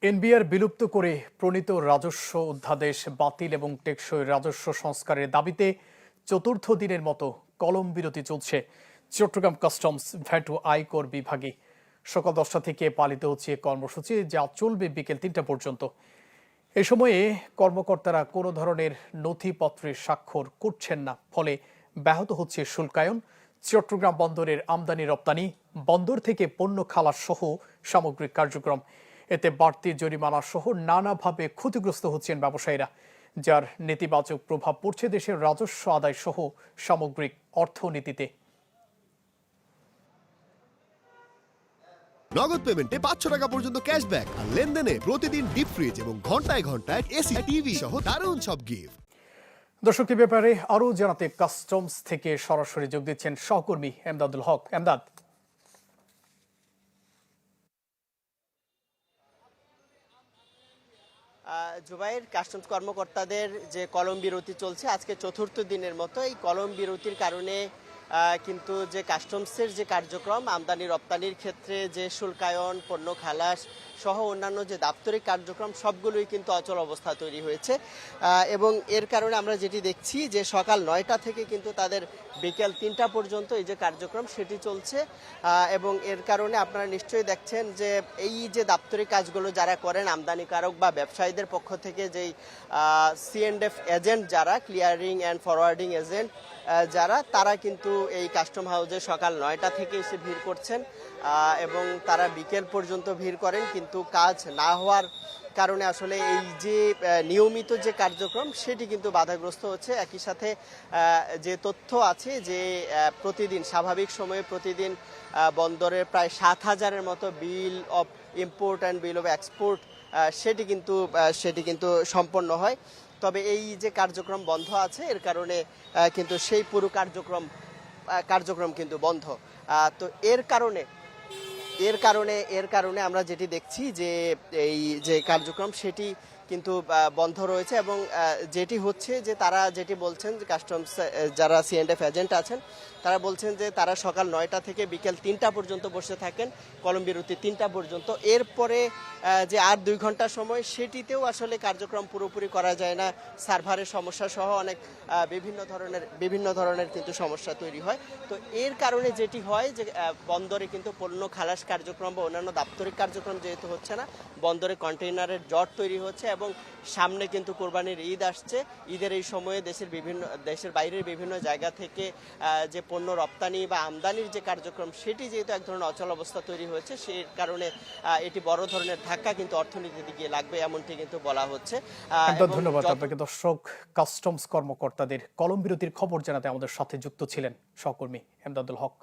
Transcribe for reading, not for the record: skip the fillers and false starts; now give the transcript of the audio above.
NBR বিলুপ্ত করে প্রণীত রাজস্ব অধ্যাদেশ বাতিল এবং টেকসই রাজস্ব সংস্কারের দাবিতে চতুর্থ দিনের মতো কলম বিরতি চলছে চট্টগ্রাম কাস্টমস ভ্যাট ও আয়কর বিভাগে। সকাল 10টা থেকে পালিত হচ্ছে কর্মসূচি, যা চলবে বিকেল 3টা পর্যন্ত। এ সময়ে কর্মকর্তারা কোনো ধরনের নথিপত্রে স্বাক্ষর করছেন না, ফলে ব্যাহত হচ্ছে শুল্কায়ন, চট্টগ্রাম বন্দরের আমদানি রপ্তানি, বন্দর থেকে পণ্য খালাস সহ সামগ্রিক কার্যক্রম। এতে বাড়তি জরিমানা সহ নানাভাবে ক্ষতিগ্রস্ত হচ্ছেন ব্যবসায়ীরা, যার নেতিবাচক প্রভাব পড়ছে দেশের রাজস্ব আদায় সহ সামগ্রিক অর্থনীতিতে। নগদ পেমেন্টে 500 টাকা পর্যন্ত ক্যাশব্যাক আর লেনদেনে প্রতিদিন ডিপ ফ্রিজ এবং ঘন্টায় ঘন্টায় এসি টিভি সহ দারুণ সব গিফট। দর্শক, এ ব্যাপারে আরো জানাতে কাস্টমস থেকে সরাসরি যোগ দিচ্ছেন সহকর্মী এমদাদুল হক। এমদাদ, জুবাইর, কাস্টমস কর্মকর্তাদের যে কলম বিরতি চলছে আজকে চতুর্থ দিনের মতো, এই কলম বিরতির কারণে কিন্তু যে কাস্টমসের যে কার্যক্রম আমদানি রপ্তানির ক্ষেত্রে যে শুল্কায়ন, পণ্য খালাস সহ অন্যান্য যে দাপ্তরিক কার্যক্রম সবগুলোই কিন্তু অচল অবস্থা তৈরি হয়েছে। এবং এর কারণে আমরা যেটি দেখছি যে সকাল 9টা থেকে কিন্তু তাদের বিকেল 3টা পর্যন্ত এই যে কার্যক্রম সেটি চলছে। এবং এর কারণে আপনারা নিশ্চয়ই দেখছেন যে এই যে দাপ্তরিক কাজগুলো যারা করেন আমদানিকারক বা ব্যবসায়ীদের পক্ষ থেকে যেই C&F এজেন্ট যারা, ক্লিয়ারিং অ্যান্ড ফরওয়ার্ডিং এজেন্ট যারা, তারা কিন্তু এই কাস্টম হাউসে সকাল 9টা থেকে এসে ভিড় করছেন এবং তারা বিকেল পর্যন্ত ভিড় করেন, কিন্তু কাজ না হওয়ার কারণে আসলে এই যে নিয়মিত যে কার্যক্রম সেটি কিন্তু বাধাগ্রস্ত হচ্ছে। একই সাথে যে তথ্য আছে যে প্রতিদিন স্বাভাবিক সময়ে প্রতিদিন বন্দরের প্রায় 7,000-এর মতো বিল of import and bill of export সেটি কিন্তু সম্পন্ন হয়। তবে এই যে কার্যক্রম বন্ধ আছে এর কারণে কিন্তু সেই পুরো কার্যক্রম কিন্তু বন্ধ। তো এর কারণে আমরা যেটি দেখছি যে এই যে কার্যক্রম সেটি কিন্তু বন্ধ রয়েছে এবং যেটি হচ্ছে যে তারা যেটি বলছেন যে কাস্টমস যারা C&F এজেন্ট আছেন তারা বলছেন যে তারা সকাল 9টা থেকে বিকেল 3টা পর্যন্ত বসে থাকেন, কলম বিরতি 3টা পর্যন্ত। এরপরে যে আর 2 ঘন্টা সময় সেটিতেও আসলে কার্যক্রম পুরোপুরি করা যায় না, সার্ভারের সমস্যা সহ অনেক বিভিন্ন ধরনের কিন্তু সমস্যা তৈরি হয়। তো এর কারণে যেটি হয় যে বন্দরে কিন্তু পণ্য খালাস কার্যক্রম বা অন্যান্য দাপ্তরিক কার্যক্রম যেহেতু হচ্ছে না, বন্দরে কন্টেইনারের জট তৈরি হচ্ছে এবং সামনে কিন্তু কোরবানির ঈদ আসছে। ঈদের এই সময়ে দেশের বাইরের বিভিন্ন জায়গা থেকে যে পণ্য রপ্তানি বা আমদানির যে কার্যক্রম সেটি যেহেতু এক ধরনের অচল অবস্থা তৈরি হয়েছে, সেই কারণে এটি বড় ধরনের ধাক্কা কিন্তু অর্থনীতিতে গিয়ে লাগবে এমনটি কিন্তু বলা হচ্ছে। ধন্যবাদ আপনাকে। দর্শক, কাস্টমস কর্মকর্তাদের কলম বিরতির খবর জানাতে আমাদের সাথে যুক্ত ছিলেন সহকর্মী এমদাদুল হক।